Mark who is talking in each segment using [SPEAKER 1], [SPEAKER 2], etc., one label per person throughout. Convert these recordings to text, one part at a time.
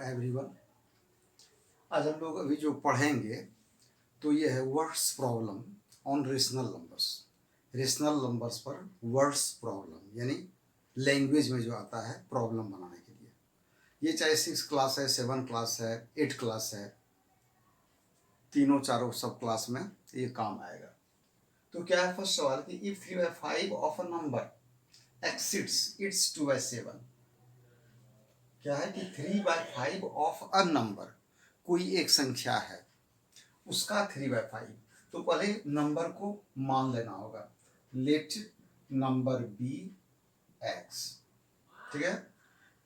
[SPEAKER 1] Everyone. आज हम लोग अभी जो पढ़ेंगे तो ये है words problem on rational numbers. Rational numbers पर वर्ड्स प्रॉब्लम यानी लैंग्वेज में जो आता है प्रॉब्लम बनाने के लिए। ये चाहे 6 क्लास है, 7 क्लास है, 8 क्लास है, तीनों चारों सब क्लास में ये काम आएगा। तो क्या है फर्स्ट सवाल कि if 3/5 of a number exceeds its 2/7। क्या है कि 3/5 ऑफ अ नंबर, कोई एक संख्या है उसका 3/5। तो पहले नंबर को मान लेना होगा। Let number be x. ठीक है,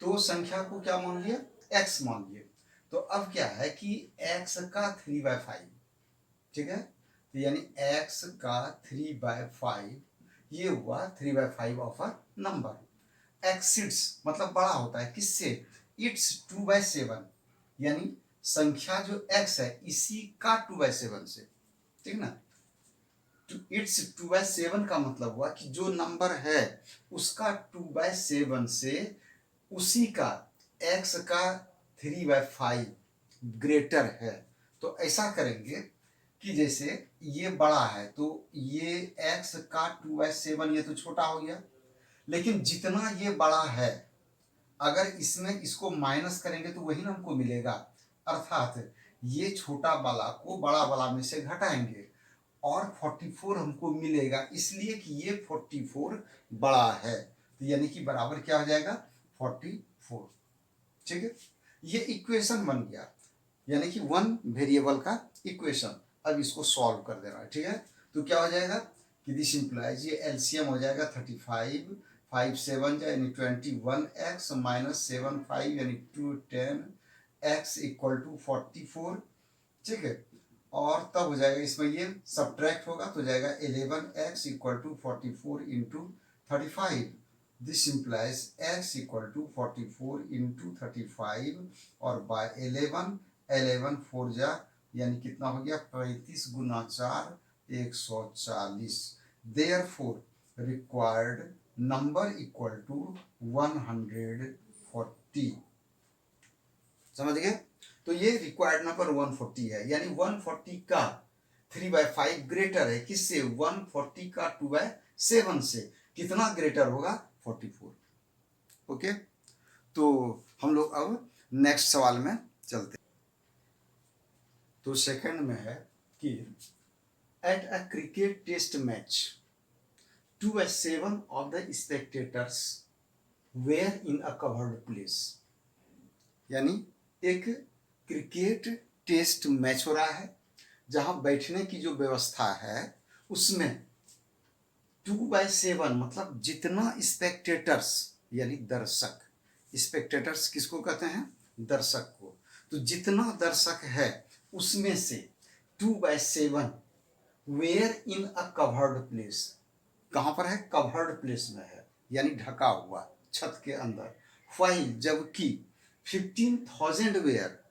[SPEAKER 1] तो संख्या को क्या मान लिया, एक्स मान लिए। तो अब क्या है कि एक्स का 3/5, ठीक है, तो यानी एक्स का 3/5 ये हुआ 3/5 ऑफ अ नंबर। एक्सिड्स मतलब बड़ा होता है किससे, इट्स 2/7 यानी संख्या जो x है इसी का 2/7 से, ठीक ना। इट्स 2/7 का मतलब हुआ कि जो नंबर है उसका 2/7 से उसी का x का 3/5 ग्रेटर है। तो ऐसा करेंगे कि जैसे ये बड़ा है तो ये x का 2/7 ये तो छोटा हो गया, लेकिन जितना ये बड़ा है अगर इसमें इसको माइनस करेंगे तो वही ना हमको मिलेगा। अर्थात ये छोटा वाला को बड़ा वाला में से घटाएंगे और 44 हमको मिलेगा, इसलिए कि ये 44 बड़ा है। तो यानी कि बराबर क्या हो जाएगा, 44। ठीक है, ये इक्वेशन बन गया, यानी कि वन वेरिएबल का इक्वेशन। अब इसको सॉल्व कर देना है। ठीक है, तो क्या हो जाएगा कि दिस इंप्लाइज, ये एलसीएम हो जाएगा 35, 5 7 यानी 21x माइनस 7 5 यानी 210 x इक्वल टू 44। ठीक है, और तब हो जाएगा इसमें ये सब्ट्रैक्ट होगा तो जाएगा 11x equal to 44 into 35। This implies x equal to 44 into 35 और बाय 11, 11 4 जा यानी कितना हो गया 35 गुना 4 140। Therefore required number equal to 140। समझ गए, तो ये रिक्वायर्ड नंबर 140 है, यानी 140 का 3/5 ग्रेटर है किससे, 140 का 2/7 से। कितना ग्रेटर होगा, 44। ओके, तो हम लोग अब नेक्स्ट सवाल में चलते हैं। तो सेकंड में है कि at a cricket test match 2/7 of the spectators were in a covered place. यानी एक क्रिकेट टेस्ट मैच हो रहा है जहां बैठने की जो व्यवस्था है उसमें 2/7 मतलब जितना स्पेक्टेटर्स यानी दर्शक, स्पेक्टेटर्स किसको कहते हैं, दर्शक को। तो जितना दर्शक है उसमें से 2/7 were in a covered place, कहां पर है, कवर्ड प्लेस में है यानी ढका हुआ छत के अंदर। फाइल जबकि 15,000 वेयर,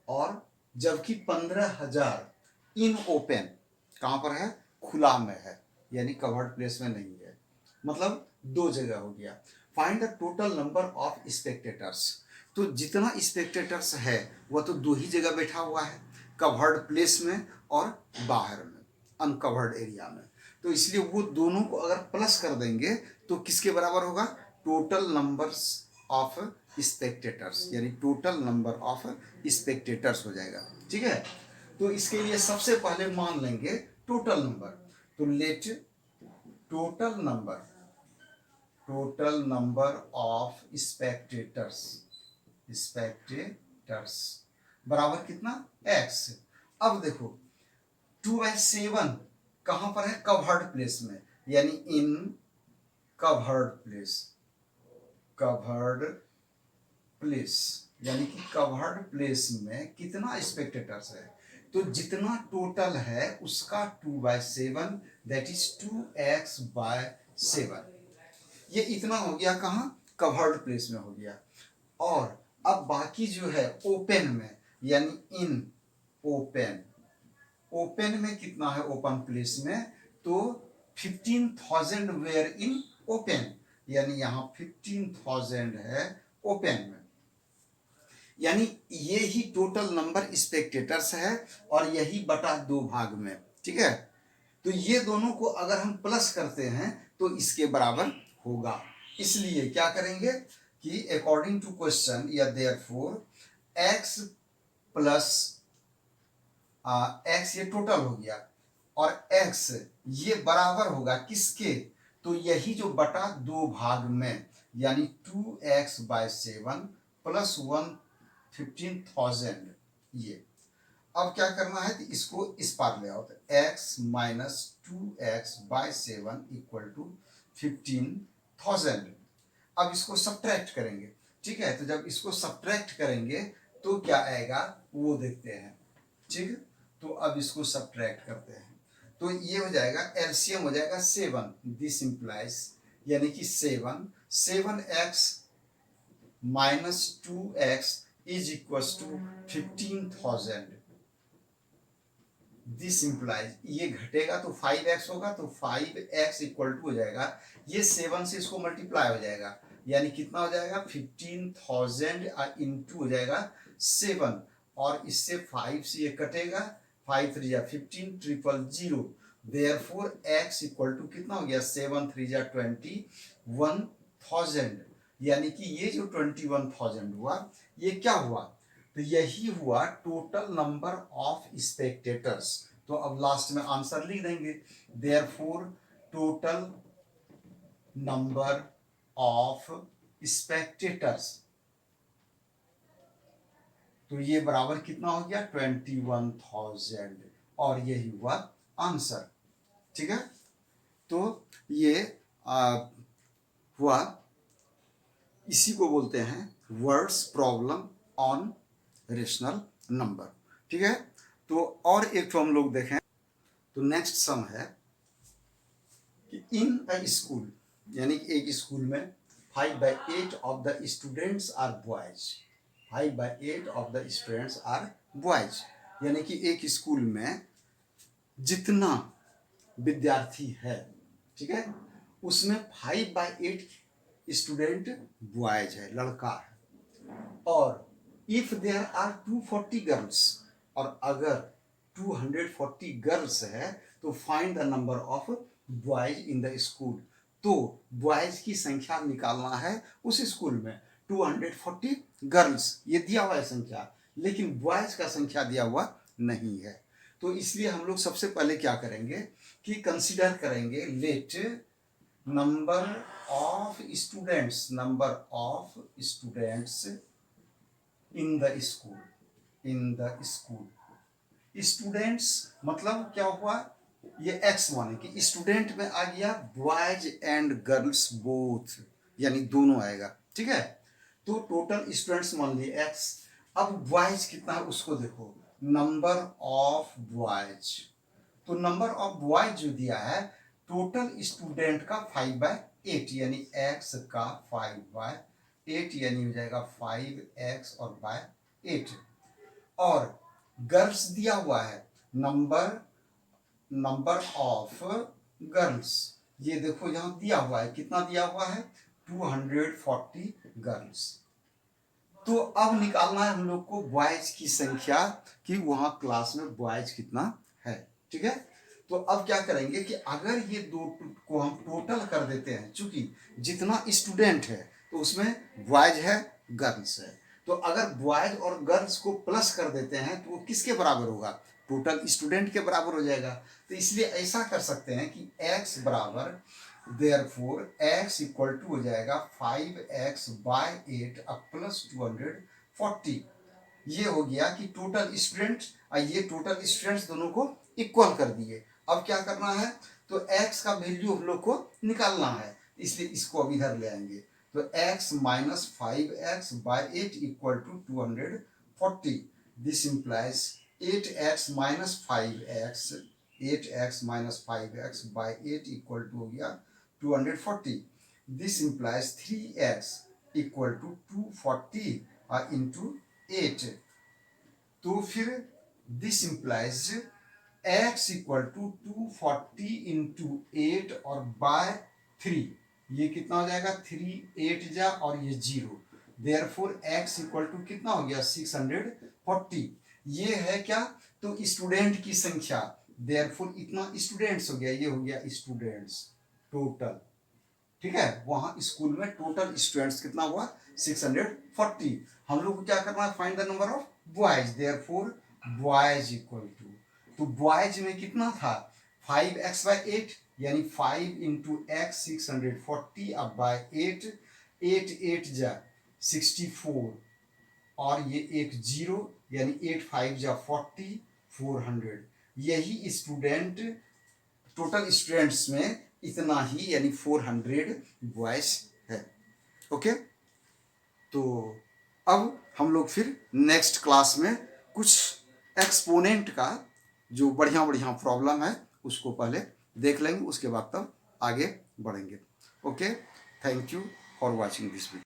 [SPEAKER 1] और जबकि 15,000 इन ओपन, कहां पर है, खुला में है यानी कवर्ड प्लेस में नहीं है, मतलब दो जगह हो गया। Find the total number of spectators, तो जितना स्पेक्टेटर्स है वह तो दो ही जगह बैठा हुआ है, कवर्ड प्लेस में और बाहर में अनकवर्ड एरिया में। तो इसलिए वो दोनों को अगर प्लस कर देंगे तो किसके बराबर होगा, टोटल नंबर्स ऑफ स्पेक्टेटर्स यानी टोटल नंबर ऑफ स्पेक्टेटर्स हो जाएगा। ठीक है, तो इसके लिए सबसे पहले मान लेंगे टोटल नंबर। तो let total number of spectators बराबर कितना, x। अब देखो 2/7 कहां पर है, कवर्ड प्लेस में, यानी इन कवर्ड प्लेस यानी कि कवर्ड प्लेस में कितना स्पेक्टेटर्स है, तो जितना टोटल है उसका 2/7 दैट इज 2x/7। ये इतना हो गया कहाँ, कवर्ड प्लेस में हो गया। और अब बाकी जो है ओपन में यानी इन ओपन में कितना है, ओपन प्लेस में तो 15,000 वेयर इन ओपन, यानी यहां 15,000 है ओपन में। यानी ये ही टोटल नंबर स्पेक्टेटर्स है और यही बटा 2 भाग में, ठीक है। तो ये दोनों को अगर हम प्लस करते हैं तो इसके बराबर होगा। इसलिए क्या करेंगे कि अकॉर्डिंग टू क्वेश्चन या देयरफॉर x प्लस x ये टोटल हो गया और x ये बराबर होगा किसके, तो यही जो बटा 2 भाग में, यानी 2x/7 प्लस 115,000 ये। अब क्या करना है, तो इसको इस पार ले आओ, तो x minus 2x/7 equal to 15,000। अब इसको सब्ट्रैक्ट करेंगे, ठीक है। तो जब इसको सब्ट्रैक्ट करेंगे तो क्या आएगा वो देखते हैं, ठीक। तो अब इसको सब्ट्रैक्ट करते हैं तो ये हो जाएगा, एलसीएम हो जाएगा 7, दिस इंप्लाइज, यानी कि 7x minus 2x is equal to 15,000। This implies ये घटेगा तो 5x होगा, तो 5x इक्वल टू हो जाएगा, ये 7 से इसको मल्टीप्लाई हो जाएगा, यानी कितना हो जाएगा 15,000 इंटू हो जाएगा 7, और इससे 5 से ये कटेगा, 5 3 जा 15, 000, देयरफॉर x इक्वल टू कितना हो गया 7 3 जा 21,000, यानी कि ये जो 21,000 हुआ ये क्या हुआ, तो यही हुआ टोटल नंबर ऑफ स्पेक्टेटर्स। तो अब लास्ट में आंसर लिख देंगे, therefore total number of spectators, तो ये बराबर कितना हो गया 21,000, और यही हुआ आंसर, ठीक है। तो ये हुआ, इसी को बोलते हैं words problem on rational number, ठीक है। तो और एक तो हम लोग देखें, तो नेक्स्ट सम है कि इन अ स्कूल, यानी कि एक स्कूल में 5/8 of the students are boys, 5/8 of the students are boys, यानी कि एक स्कूल में जितना विद्यार्थी है, ठीक है, उसमें 5/8 स्टूडेंट बॉयज है, लड़का है, और इफ देयर आर 240 गर्ल्स, और अगर 240 गर्ल्स है तो find the number of boys in the school. तो बॉयज की संख्या निकालना है उस स्कूल में, 240 गर्ल्स ये दिया हुआ है संख्या, लेकिन बॉयज का संख्या दिया हुआ नहीं है। तो इसलिए हम लोग सबसे पहले क्या करेंगे कि कंसीडर करेंगे, let number of students, number of students in the school, in the school. Students मतलब क्या हुआ, ये x माने कि स्टूडेंट में आ गया बॉयज एंड गर्ल्स बोथ, यानी दोनों आएगा, ठीक है। तो टोटल स्टूडेंट्स मान लिए x। अब बॉयज कितना है उसको देखो, नंबर ऑफ बॉयज, तो नंबर ऑफ बॉयज जो दिया है टोटल स्टूडेंट का 5/8, यानी x का 5/8, यानी हो जाएगा 5x और बाय 8, और गर्ल्स दिया हुआ है नंबर ऑफ गर्ल्स, ये देखो यहां दिया हुआ है, कितना दिया हुआ है 240 गर्ल्स। तो अब निकालना है हम लोग को बॉयज की संख्या कि वहां क्लास में बॉयज कितना है, ठीक है। तो अब क्या करेंगे कि अगर ये दो को हम टोटल कर देते हैं, चूंकि जितना स्टूडेंट है तो उसमें बॉयज है गर्ल्स है, तो अगर बॉयज और गर्ल्स को प्लस कर देते हैं तो वो किसके बराबर होगा, टोटल स्टूडेंट के बराबर हो जाएगा। तो इसलिए ऐसा कर सकते हैं कि x बराबर, देयरफॉर x इक्वल टू हो जाएगा 5x/8 अब प्लस 240, ये हो गया कि टोटल स्टूडेंट, ये टोटल स्टूडेंट्स दोनों को इक्वल कर दिए। अब क्या करना है, तो x का वैल्यू हम लोग को निकालना है, इसलिए इसको अब इधर ले आएंगे, तो x minus 5x/8 equal to 240, this implies 8x minus 5x, 8x minus 5x/8 equal to हो गया 240, this implies 3x equal to 240 into 8, तो फिर this implies x equal to 240 into 8 और बाय 3, ये कितना हो जाएगा 3 8 जा और ये 0, देयरफॉर x इक्वल टू कितना हो गया 640। ये है क्या, तो स्टूडेंट की संख्या, देयरफॉर इतना स्टूडेंट्स हो गया, ये हो गया स्टूडेंट्स टोटल, ठीक है। वहां स्कूल में टोटल स्टूडेंट्स कितना हुआ 640। हम लोग को क्या करना है, find the number of boys, therefore boys equal to, तो बॉयज में कितना था 5x/8, यानी 5 इंटू एक्स 640 अब बाय 8, 8 8 जा 64 और ये एक जीरो, यानी 8 5 जा 40, 400। यही स्टूडेंट, टोटल स्टूडेंट्स में इतना ही, यानी 400 बॉयज है। ओके, तो अब हम लोग फिर नेक्स्ट क्लास में कुछ एक्सपोनेंट का जो बढ़िया बढ़िया प्रॉब्लम है उसको पहले देख लेंगे, उसके बाद तब आगे बढ़ेंगे। Okay, thank you for watching this video.